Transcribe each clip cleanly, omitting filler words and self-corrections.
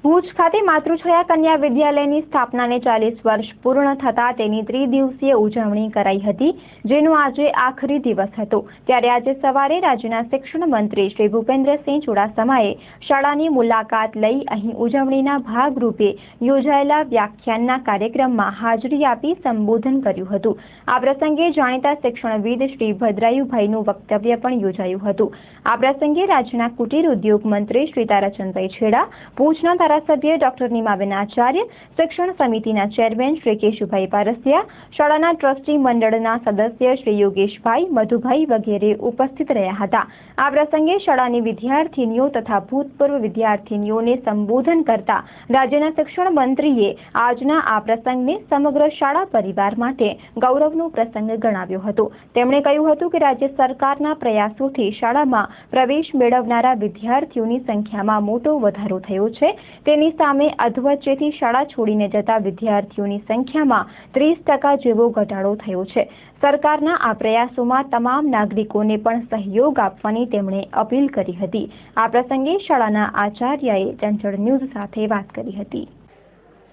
ભુજ ખાતે માતૃછાયા કન્યા વિદ્યાલયની સ્થાપનાને 40 વર્ષ પૂર્ણ થતા તેની ત્રિદિવસીય ઉજવણી કરાઈ હતી, જેનો આજે આખરી દિવસ હતો। ત્યારે આજે સવારે રાજ્યના શિક્ષણ મંત્રી શ્રી ભૂપેન્દ્રસિંહ ચુડાસમાએ શાળાની મુલાકાત લઈ અહીં ઉજવણીના ભાગરૂપે યોજાયેલા વ્યાખ્યાનના કાર્યક્રમમાં હાજરી આપી સંબોધન કર્યું હતું। આ પ્રસંગે જાણીતા શિક્ષણવિદ શ્રી ભદ્રાયુભાઈનું વક્તવ્ય પણ યોજાયું હતું। આ પ્રસંગે રાજ્યના કુટીર ઉદ્યોગ મંત્રી શ્રી તારાચંદભાઈ છેડા, ભુજના ધારાસભ્ય ડોક્ટર નીમાબેન આચાર્ય, શિક્ષણ સમિતિના ચેરમેન શ્રી કેશુભાઈ પારસિયા, શાળાના ટ્રસ્ટી મંડળના સદસ્ય શ્રી યોગેશભાઈ, મધુભાઈ વગેરે ઉપસ્થિત રહ્યા હતા। આ પ્રસંગે શાળાની વિદ્યાર્થીનીઓ તથા ભૂતપૂર્વ વિદ્યાર્થીનીઓને સંબોધન કરતા રાજ્યના શિક્ષણ મંત્રીએ આજના આ પ્રસંગને સમગ્ર શાળા પરિવાર માટે ગૌરવનો પ્રસંગ ગણાવ્યો હતો। તેમણે કહ્યું હતું કે રાજ્ય સરકારના પ્રયાસોથી શાળામાં પ્રવેશ મેળવનારા વિદ્યાર્થીઓની સંખ્યામાં મોટો વધારો થયો છે। તેની સામે અધવચ્ચેથી શાળા છોડીને જતા વિદ્યાર્થીઓની સંખ્યામાં 30% જેવો ઘટાડો થયો છે। સરકારના આ પ્રયાસોમાં તમામ નાગરિકોને પણ સહયોગ આપવાની તેમણે અપીલ કરી હતી। આ પ્રસંગે શાળાના આચાર્યએ ચંચળ ન્યૂઝ સાથે વાત કરી હતી।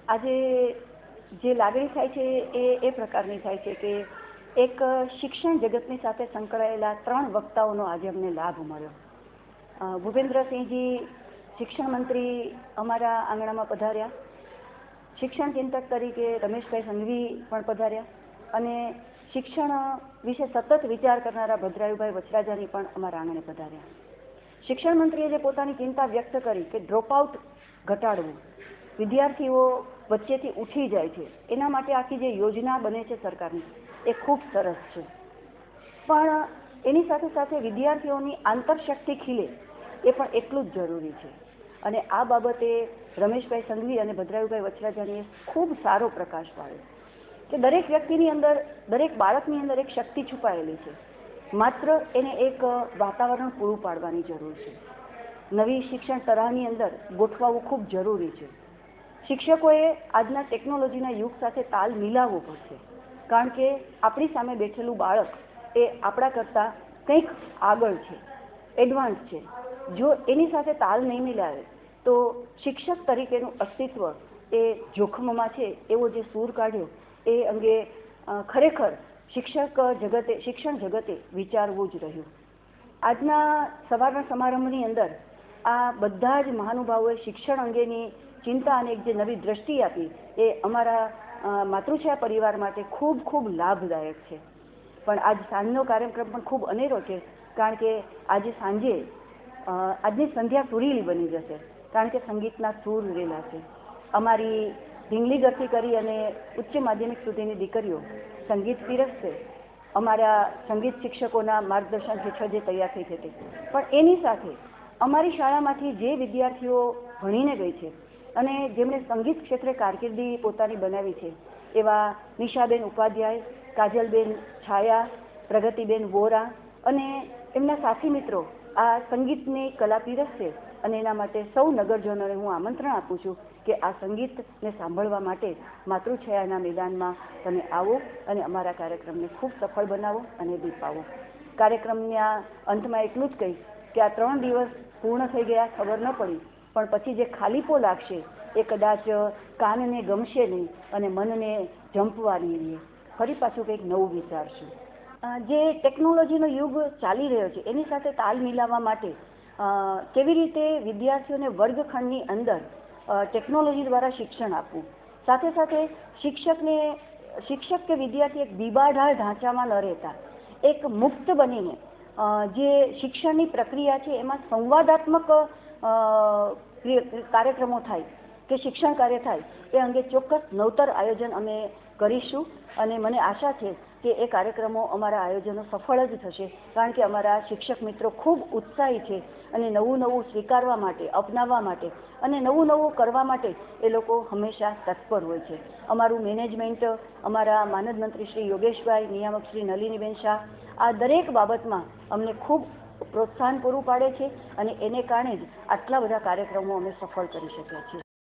આજે જે લાગણી થાય છે એ પ્રકારની થાય છે કે એક શિક્ષણ જગતની સાથે સંકળાયેલા 3 વક્તાઓનો આજે અમને લાભ મળ્યો। ભૂપેન્દ્રસિંહજી શિક્ષણ મંત્રી અમારા આંગણામાં પધાર્યા, શિક્ષણ ચિંતક તરીકે રમેશભાઈ સંઘવી પણ પધાર્યા અને શિક્ષણ વિશે સતત વિચાર કરનારા ભદ્રાયુભાઈ વચરાજાની પણ અમારા આંગણે પધાર્યા। શિક્ષણ મંત્રીએ જે પોતાની ચિંતા વ્યક્ત કરી કે ડ્રોપઆઉટ ઘટાડવું, વિદ્યાર્થીઓ વચ્ચેથી ઉઠી જાય છે, એના માટે આખી જે યોજના બને છે સરકારની એ ખૂબ સરસ છે, પણ એની સાથે સાથે વિદ્યાર્થીઓની આંતરશક્તિ ખીલે એ પણ એટલું જ જરૂરી છે। અને આ બાબતે રમેશભાઈ સંઘવી અને ભદ્રાયુભાઈ વચરાજાણીએ ખૂબ સારો પ્રકાશ પાડ્યો કે દરેક વ્યક્તિની અંદર, દરેક બાળકની અંદર એક શક્તિ છુપાયેલી છે, માત્ર એને એક વાતાવરણ પૂરું પાડવાની જરૂર છે। નવી શિક્ષણ તરાહની અંદર ગોઠવાવું ખૂબ જરૂરી છે। શિક્ષકોએ આજના ટેકનોલોજીના યુગ સાથે તાલ મિલાવવો પડશે, કારણ કે આપણી સામે બેઠેલું બાળક એ આપણા કરતાં કંઈક આગળ છે, એડવાન્સ છે। જો એની સાથે તાલ નહીં મિલાવે તો શિક્ષક તરીકેનું અસ્તિત્વ એ જોખમમાં છે એવો જે સૂર કાઢ્યો એ અંગે ખરેખર શિક્ષણ જગતે વિચારવું જ રહ્યું। આજના સવારના સમારંભની અંદર આ બધા જ મહાનુભાવોએ શિક્ષણ અંગેની ચિંતા અને એક જે નવી દ્રષ્ટિ આપી એ અમારા માતૃછાયા પરિવાર માટે ખૂબ ખૂબ લાભદાયક છે। પણ આજ સાંજનો કાર્યક્રમ પણ ખૂબ અનેરો છે, કારણ કે આજે સાંજે આજની સંધ્યા સુરીલી બની જશે, કારણ કે સંગીતના સૂર રેલા છે। અમારી ઢીંગલીગરથી કરી અને ઉચ્ચ માધ્યમિક સુધીની દીકરીઓ સંગીત પીરસશે, અમારા સંગીત શિક્ષકોના માર્ગદર્શન હેઠળ જે તૈયાર થઈ હતી, પણ એની સાથે અમારી શાળામાંથી જે વિદ્યાર્થીઓ ભણીને ગઈ છે અને જેમણે સંગીત ક્ષેત્રે કારકિર્દી પોતાની બનાવી છે એવા નિશાબેન ઉપાધ્યાય, કાજલબેન છાયા, પ્રગતિબેન વોરા અને એમના સાથી મિત્રો આ સંગીતની કલા પીરસશે અને એના માટે સૌ નગરજનોને હું આમંત્રણ આપું છું કે આ સંગીતને સાંભળવા માટે માતૃછાયાના મેદાનમાં તમે આવો અને અમારા કાર્યક્રમને ખૂબ સફળ બનાવો અને દીપાવો। કાર્યક્રમના અંતમાં એટલું જ કહીશ કે આ 3 દિવસ પૂર્ણ થઈ ગયા ખબર ન પડી, પણ પછી જે ખાલીપો લાગશે એ કદાચ કાનને ગમશે નહીં અને મનને જંપવા નહીં, ફરી પાછું કંઈક નવું વિચારશું। જે ટેકનોલોજીનો યુગ ચાલી રહ્યો છે એની સાથે તાલ મિલાવવા માટે કેવી રીતે વિદ્યાર્થીઓને વર્ગખંડની અંદર ટેકનોલોજી દ્વારા શિક્ષણ આપવું, સાથે સાથે શિક્ષક કે વિદ્યાર્થી એક બીબાઢાળ ઢાંચામાં ન રહેતા એક મુક્ત બનીને જે શિક્ષણની પ્રક્રિયા છે એમાં સંવાદાત્મક કાર્યક્રમો થાય કે શિક્ષણ કાર્ય થાય એ અંગે ચોક્કસ નવતર આયોજન અમે કરીશું અને મને આશા છે કે એ કાર્યક્રમો અમારા આયોજનો સફળ જ થશે, કારણ કે અમારા શિક્ષક મિત્રો ખૂબ ઉત્સાહી છે અને નવું નવું સ્વીકારવા માટે, અપનાવવા માટે અને નવું નવું કરવા માટે એ લોકો હંમેશા તત્પર હોય છે। અમારું મેનેજમેન્ટ, અમારા માનદ મંત્રી શ્રી યોગેશભાઈ, નિયામક શ્રી નલિનીબેન શાહ આ દરેક બાબતમાં અમને ખૂબ પ્રોત્સાહન પૂરું પાડે છે અને એને કારણે જ આટલા બધા કાર્યક્રમો અમે સફળ કરી શક્યા છીએ।